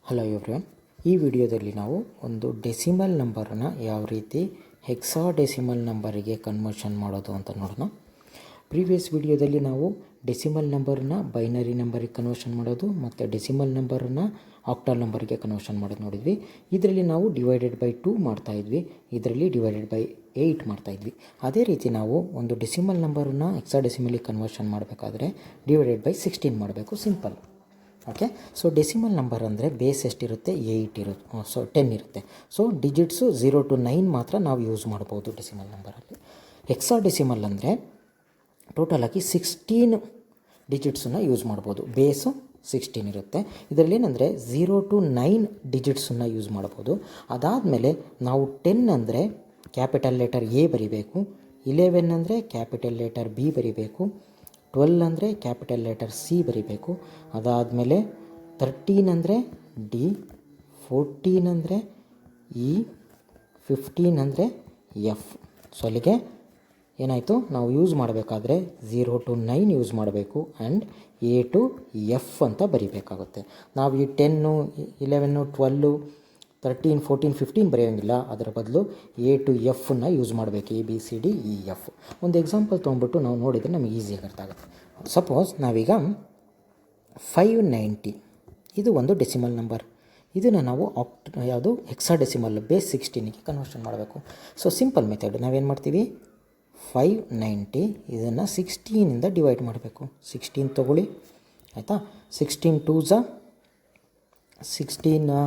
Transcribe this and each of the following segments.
Hello everyone, ಈ ವಿಡಿಯೋದಲ್ಲಿ ನಾವು ಒಂದು ಡೆಸಿಮಲ್ ನಂಬರನ್ನು ಯಾವ ರೀತಿ ಹೆಕ್ಸಾಡೆಸಿಮಲ್ ನಂಬರಿಗೆ ಕನ್ವರ್ಷನ್ ಮಾಡೋದು ಅಂತ ನೋಡೋಣ. ಪ್ರೀವಿಯಸ್ ವಿಡಿಯೋದಲ್ಲಿ ನಾವು ಡೆಸಿಮಲ್ ನಂಬರನ್ನ ಬೈನರಿ ನಂಬರಿಗೆ ಕನ್ವರ್ಷನ್ ಮಾಡೋದು ಮತ್ತು ಡೆಸಿಮಲ್ ನಂಬರನ್ನು ಆಕ್ಟಲ್ ನಂಬರಿಗೆ ಕನ್ವರ್ಷನ್ ಮಾಡೋದು ನೋಡಿದ್ವಿ. ಇದರಲ್ಲಿ ನಾವು ಡಿವೈಡೆಡ್ ಬೈ 2 ಮಾಡ್ತಾಯಿದ್ವಿ, ಇದರಲ್ಲಿ ಡಿವೈಡೆಡ್ ಬೈ 8 ಮಾಡ್ತಾಯಿದ್ವಿ. ಅದೇ ರೀತಿ ನಾವು ಒಂದು ಡೆಸಿಮಲ್ ನಂಬರನ್ನು ಹೆಕ್ಸಾಡೆಸಿಮಲಿಗೆ ಕನ್ವರ್ಷನ್ ಮಾಡಬೇಕಾದ್ರೆ ಡಿವೈಡೆಡ್ ಬೈ 16 ಮಾಡಬೇಕು. Simple. Okay, so decimal number ಅಂದರೆ ಬೇಸ್ ಎಷ್ಟಿರುತ್ತೆ? 8 ಇರುತ್ತೆ. 10 ಇರುತ್ತೆ. ಸೊ ಡಿಜಿಟ್ಸು 0 to 9 ಮಾತ್ರ ನಾವು ಯೂಸ್ ಮಾಡ್ಬೋದು ಡೆಸಿಮಲ್ ನಂಬರಲ್ಲಿ. ಹೆಕ್ಸಾಡೆಸಿಮಲ್ ಅಂದರೆ ಟೋಟಲಾಗಿ 16 ಡಿಜಿಟ್ಸನ್ನು ಯೂಸ್ ಮಾಡ್ಬೋದು. ಬೇಸು 16 ಇರುತ್ತೆ. ಇದರಲ್ಲಿ ಏನಂದರೆ 0 to 9 ಡಿಜಿಟ್ಸನ್ನು ಯೂಸ್ ಮಾಡ್ಬೋದು. ಅದಾದಮೇಲೆ ನಾವು 10 ಅಂದರೆ ಕ್ಯಾಪಿಟಲ್ ಲೆಟರ್ ಎ ಬರಿಬೇಕು, 11 ಅಂದರೆ ಕ್ಯಾಪಿಟಲ್ ಲೆಟರ್ ಬಿ ಬರಿಬೇಕು, 12 ಅಂದರೆ ಕ್ಯಾಪಿಟಲ್ ಲೆಟರ್ ಸಿ ಬರಿಬೇಕು. ಅದಾದಮೇಲೆ 13 ಅಂದರೆ ಡಿ, 14 ಅಂದರೆ ಇ, 15 ಅಂದರೆ ಎಫ್. ಸೊ ಅಲ್ಲಿಗೆ ಏನಾಯಿತು, ನಾವು ಯೂಸ್ ಮಾಡಬೇಕಾದ್ರೆ 0 to 9 ಯೂಸ್ ಮಾಡಬೇಕು ಆ್ಯಂಡ್ ಎ ಟು ಎಫ್ ಅಂತ ಬರಿಬೇಕಾಗುತ್ತೆ. ನಾವು ಈ 10, 11, 12, 13, 14, 15 ಬರೆಯೋಂಗಿಲ್ಲ. ಅದರ ಬದಲು ಎ ಟು ಎಫನ್ನು ಯೂಸ್ ಮಾಡಬೇಕು. A B C D E F. ಒಂದು ಎಕ್ಸಾಂಪಲ್ ತೊಗೊಂಡ್ಬಿಟ್ಟು ನಾವು ನೋಡಿದರೆ ನಮಗೆ ಈಸಿಯಾಗಿ ಅರ್ಥ ಆಗುತ್ತೆ. ಸಪೋಸ್ ನಾವೀಗ 590 ಇದು ಒಂದು ಡೆಸಿಮಲ್ ನಂಬರ್. ಇದನ್ನು ನಾವು ಯಾವುದು ಹೆಕ್ಸಾಡೆಸಿಮಲ್ ಬೇಸ್ 16ಗೆ ಕನ್ವರ್ಷನ್ ಮಾಡಬೇಕು. ಸೊ ಸಿಂಪಲ್ ಮೆಥಡ್, ನಾವೇನು ಮಾಡ್ತೀವಿ, 590 ಇದನ್ನು 16ಇಂದ ಡಿವೈಡ್ ಮಾಡಬೇಕು. 16 ತೊಗೊಳ್ಳಿ, ಆಯಿತಾ. 16 2s 16,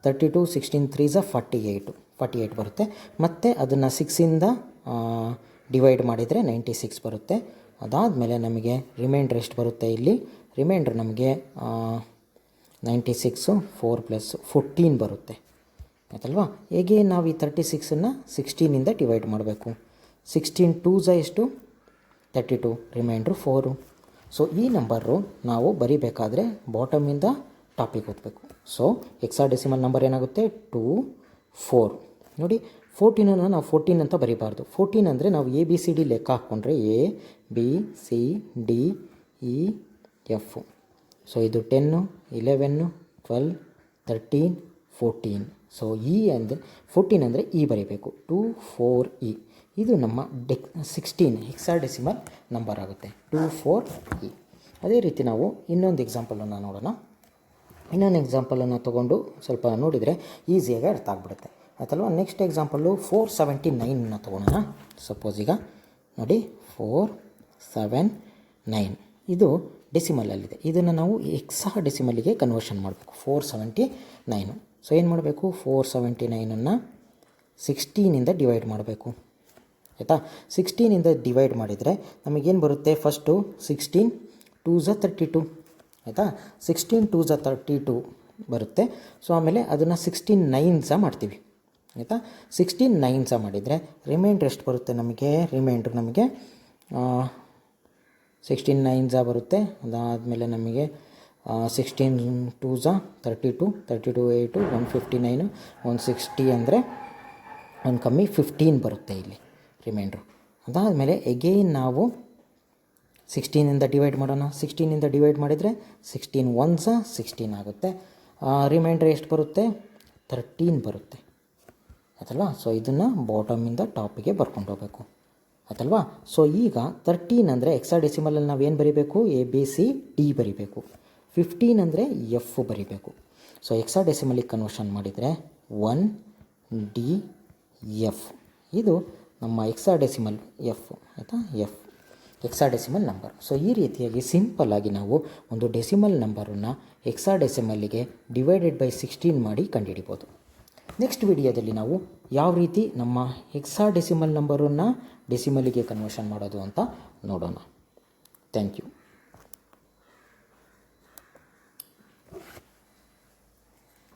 32, 16 3s 48 ಬರುತ್ತೆ. ಮತ್ತು ಅದನ್ನು 6ಇಂದ ಡಿವೈಡ್ ಮಾಡಿದರೆ 96 ಬರುತ್ತೆ. ಅದಾದಮೇಲೆ ನಮಗೆ ರಿಮೈಂಡ್ರ್ ಎಷ್ಟು ಬರುತ್ತೆ? ಇಲ್ಲಿ ರಿಮೈಂಡ್ರ್ ನಮಗೆ 96 4 + 14 ಬರುತ್ತೆ, ಆಯ್ತಲ್ವಾ. ಹೇಗೆ ನಾವು ಈ 36ಅನ್ನು 16ಇಂದ ಡಿವೈಡ್ ಮಾಡಬೇಕು. 16 2s ಎಷ್ಟು? 32, ರಿಮೈಂಡ್ರು 4. ಸೊ ಈ ನಂಬರು ನಾವು ಬರಿಬೇಕಾದ್ರೆ ಬಾಟಮಿಂದ ಟಾಪಿಗೆ ಹೋಗಬೇಕು. ಸೊ ಹೆಕ್ಸಾಡೆಸಿಮಲ್ ನಂಬರ್ ಏನಾಗುತ್ತೆ? 2 4. ನೋಡಿ, 14ಅನ್ನು ನಾವು 14 ಅಂತ ಬರೀಬಾರ್ದು. 14 ಅಂದರೆ ನಾವು ಎ ಬಿ ಸಿ ಡಿ ಲೆಕ್ಕ ಹಾಕ್ಕೊಂಡ್ರೆ A B C D E F. So ಇದು 10, 11, 12, 13, 14. ಸೊ ಇ ಅಂದರೆ 14 ಅಂದರೆ ಇ ಬರೀಬೇಕು. 2 4 ಇ. ಇದು ನಮ್ಮ 16 ಹೆಕ್ಸಾಡೆಸಿಮಲ್ ನಂಬರ್ ಆಗುತ್ತೆ. 2 4 ಇ. ಅದೇ ರೀತಿ ನಾವು ಇನ್ನೊಂದು ಎಕ್ಸಾಂಪಲನ್ನು ನೋಡೋಣ. ಇನ್ನೊಂದು ಎಕ್ಸಾಂಪಲನ್ನು ತೊಗೊಂಡು ಸ್ವಲ್ಪ ನೋಡಿದರೆ ಈಸಿಯಾಗಿ ಅರ್ಥ ಆಗಿಬಿಡುತ್ತೆ, ಆಯ್ತಲ್ವ. ನೆಕ್ಸ್ಟ್ ಎಕ್ಸಾಂಪಲ್ಲು 479 ತೊಗೊಳೋಣ. ಸಪೋಸ್ ಈಗ ನೋಡಿ 479 ಇದು ಡೆಸಿಮಲಲ್ಲಿದೆ. ಇದನ್ನು ನಾವು ಹೆಕ್ಸಾಡೆಸಿಮಲ್ಲಿಗೆ ಕನ್ವರ್ಷನ್ ಮಾಡಬೇಕು. 479. ಸೊ ಏನು ಮಾಡಬೇಕು? 479ಅನ್ನು 16ಇಂದ ಡಿವೈಡ್ ಮಾಡಬೇಕು, ಆಯಿತಾ. 16ಇಂದ ಡಿವೈಡ್ ಮಾಡಿದರೆ ನಮಗೇನು ಬರುತ್ತೆ? ಫಸ್ಟು 16 2s 32, ಆಯಿತಾ. 16 2s 32 ಬರುತ್ತೆ. ಸೊ ಆಮೇಲೆ ಅದನ್ನು 16 9s ಮಾಡ್ತೀವಿ, ಆಯಿತಾ. 16 9s ಮಾಡಿದರೆ ರಿಮೈಂಡ್ರ್ ಎಷ್ಟು ಬರುತ್ತೆ ನಮಗೆ? ರಿಮೈಂಡ್ರ್ ನಮಗೆ 16 9s ಬರುತ್ತೆ. ಅದಾದಮೇಲೆ ನಮಗೆ 16 2s 32, 32 8 159, 160 ಅಂದರೆ ಒಂದು ಕಮ್ಮಿ 15 ಬರುತ್ತೆ ಇಲ್ಲಿ ರಿಮೈಂಡ್ರು. ಅದಾದಮೇಲೆ ಎಗೇನ್ ನಾವು 16ಇಂದ ಡಿವೈಡ್ ಮಾಡೋಣ. 16ಇಂದ ಡಿವೈಡ್ ಮಾಡಿದರೆ 16 1s 16 ಆಗುತ್ತೆ. ರಿಮೈಂಡ್ರ್ ಎಷ್ಟು ಬರುತ್ತೆ? 13 ಬರುತ್ತೆ, ಆಯ್ತಲ್ವಾ. ಸೊ ಇದನ್ನು ಬಾಟಮಿಂದ ಟಾಪಿಗೆ ಬರ್ಕೊಂಡು ಹೋಗಬೇಕು, ಆಯ್ತಲ್ವಾ. ಸೊ ಈಗ 13 ಅಂದರೆ ಹೆಕ್ಸಾಡೆಸಿಮಲಲ್ಲಿ ನಾವೇನು ಬರೀಬೇಕು? ಎ ಬಿ ಸಿ ಡಿ ಬರೀಬೇಕು. 15 ಅಂದರೆ ಎಫ್ ಬರೀಬೇಕು. ಸೊ ಹೆಕ್ಸಾಡೆಸಿಮಲಿಗೆ ಕನ್ವರ್ಷನ್ ಮಾಡಿದರೆ 1 ಡಿ ಎಫ್. ಇದು ನಮ್ಮ ಹೆಕ್ಸಾಡೆಸಿಮಲ್ ಎಫ್, ಆಯಿತಾ. F hexadecimal number. ಸೊ ಈ ರೀತಿಯಾಗಿ ಸಿಂಪಲ್ಲಾಗಿ ನಾವು ಒಂದು ಡೆಸಿಮಲ್ ನಂಬರನ್ನು ಹೆಕ್ಸಾಡೆಸಿಮಲ್ಲಿಗೆ ಡಿವೈಡೆಡ್ ಬೈ 16 ಮಾಡಿ ಕಂಡುಹಿಡಿಬೋದು. ನೆಕ್ಸ್ಟ್ ವಿಡಿಯೋದಲ್ಲಿ ನಾವು ಯಾವ ರೀತಿ ನಮ್ಮ ಹೆಕ್ಸಾಡೆಸಿಮಲ್ ನಂಬರನ್ನು ಡೆಸಿಮಲ್ಲಿಗೆ ಕನ್ವರ್ಷನ್ ಮಾಡೋದು ಅಂತ ನೋಡೋಣ. Thank you.